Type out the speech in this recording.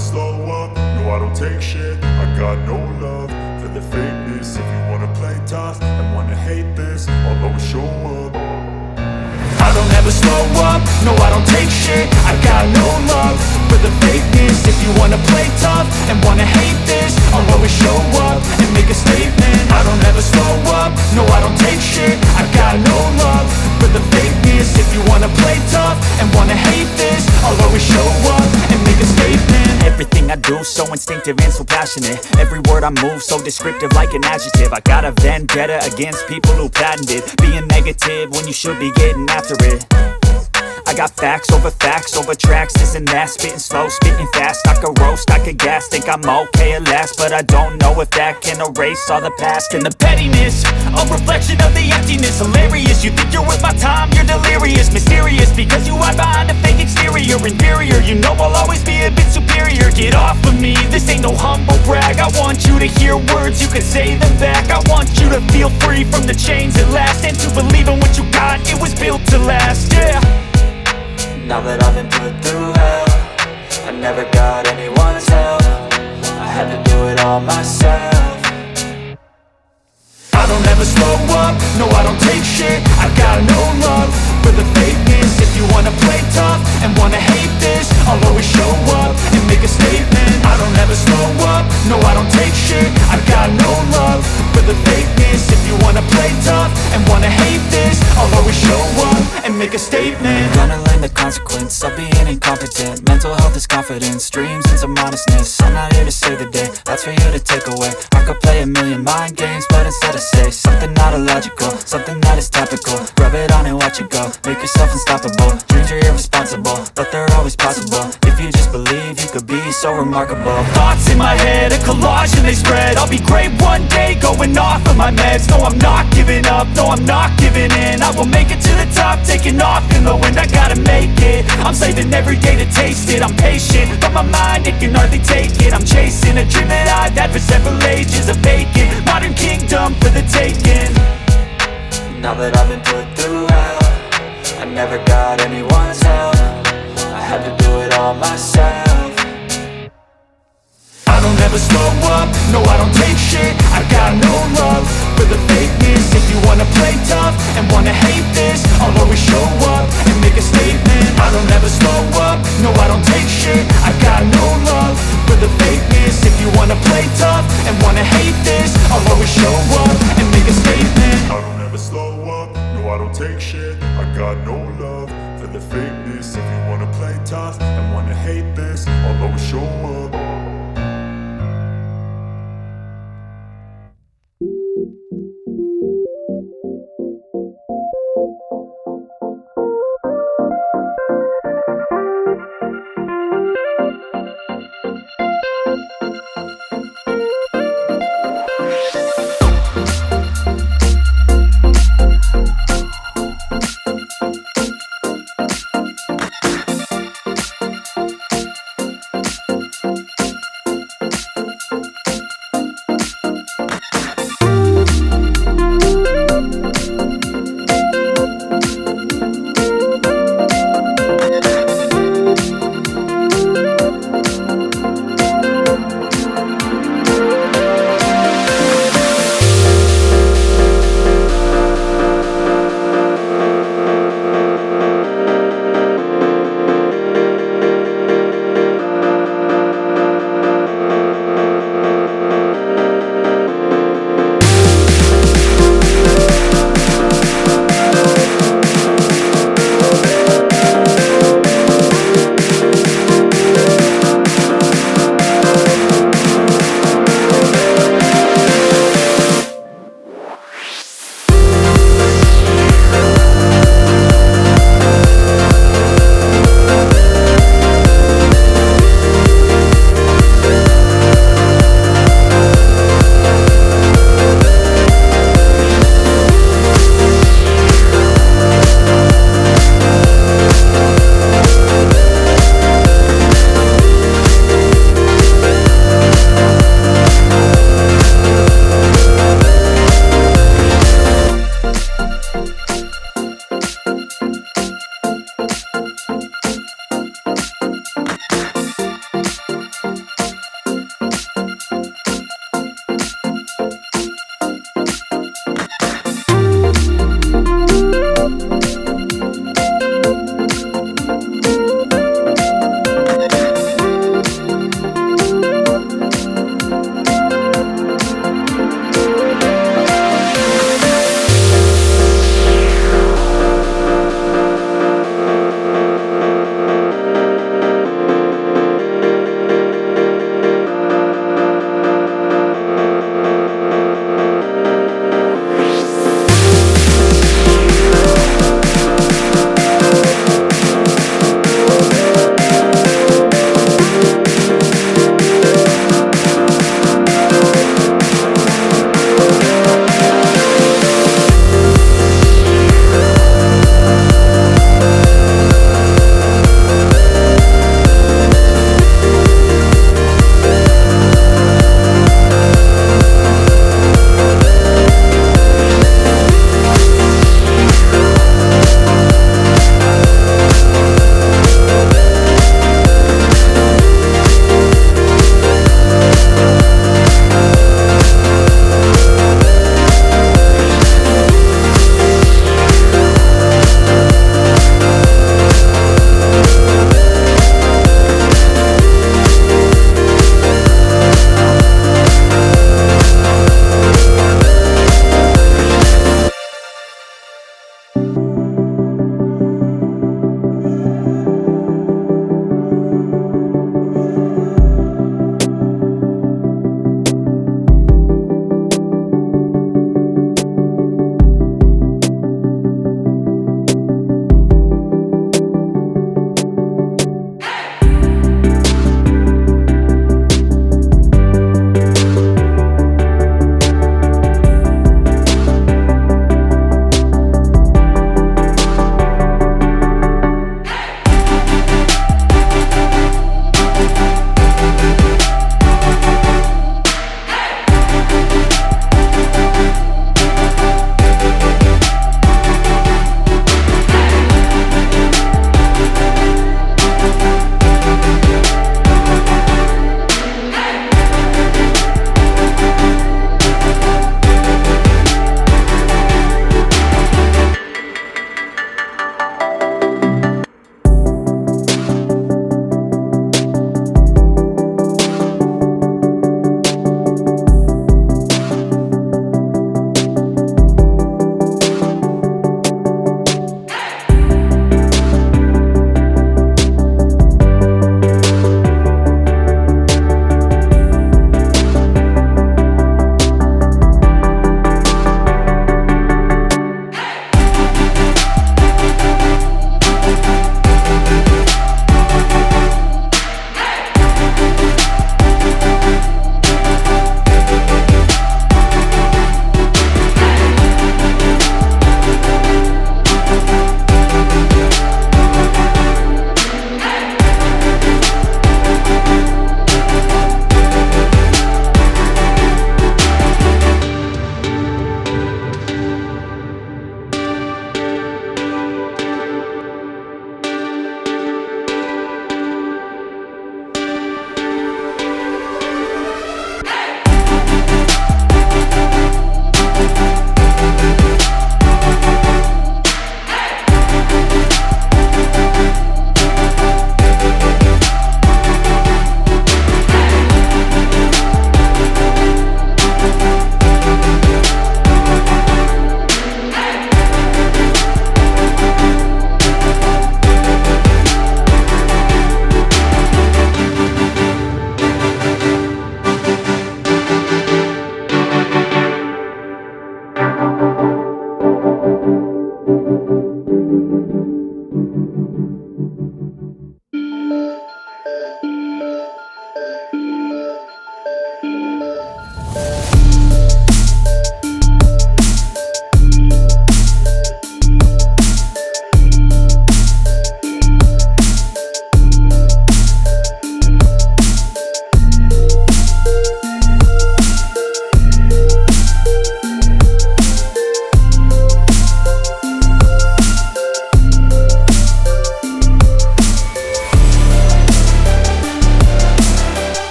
slow up, no I don't take shit. I got no love for the fakeness. If you wanna play tough and wanna hate this, I'll always show up. I don't ever slow up, no I don't take shit. I got no love for the fakeness. If you wanna play tough and wanna hate this, I'll always show up and make a statement. I don't ever slow up, no I don't take shit. I got no love for the fakeness. If you wanna play tough and wanna hate this, I'll always show up and make a statement. Everything I do so instinctive and so passionate. Every word I move so descriptive like an adjective. I got a vendetta against people who patented being negative when you should be getting after it. I got facts over tracks, this and that. Spitting slow, spitting fast, I could roast, I could gas. Think I'm okay at last, but I don't know if that can erase all the past. And the pettiness, a reflection of the emptiness. Hilarious, you think you're worth my time, you're delirious. Mysterious, because you hide behind a fake exterior. Inferior, you know I'll always be a bit superior. Get off of me, this ain't no humble brag. I want you to hear words, you can say them back. I want you to feel free from the chains at last, and to believe in what you got, it was built to last, yeah. Now that I've been put through hell, I never got anyone's help. I had to do it all myself. I don't ever slow up, no I don't take shit. I got no love for the fakeness. If you wanna play tough and wanna hate this, I'll always show up and make a statement. I don't ever slow up, no I don't take shit. I got no love for the fakeness. If you wanna play tough and wanna hate this, I'll always show up and make a statement. Gonna learn the consequence of being incompetent. Mental health is confidence, dreams and some modestness. I'm not here to save the day, that's for you to take away. I could play a million mind games, but instead I say something not illogical, something that is topical. Rub it on and watch it go, make yourself unstoppable. Dreams are irresponsible, but they're always possible. If you just believe, you could be so remarkable. Thoughts in my head, a collage and they spread. I'll be great one day, going off of my meds. No, I'm not giving up, no, I'm not giving in. I will make it to the top, taking off in the wind. I gotta make it, I'm saving every day to taste it. I'm patient, but my mind, it can hardly take it. I'm chasing a dream that I've had for several ages. A vacant, modern kingdom for the taking. Now that I've been put through hell, I never got anyone's help. I had to do it all myself. I don't ever slow up, no I don't take shit. I got no love for the fakeness. If you wanna play tough and wanna hate this, I'll always show up and make a statement. I don't ever slow up, no I don't take shit. I got no love for the fakeness. If you wanna play tough and wanna hate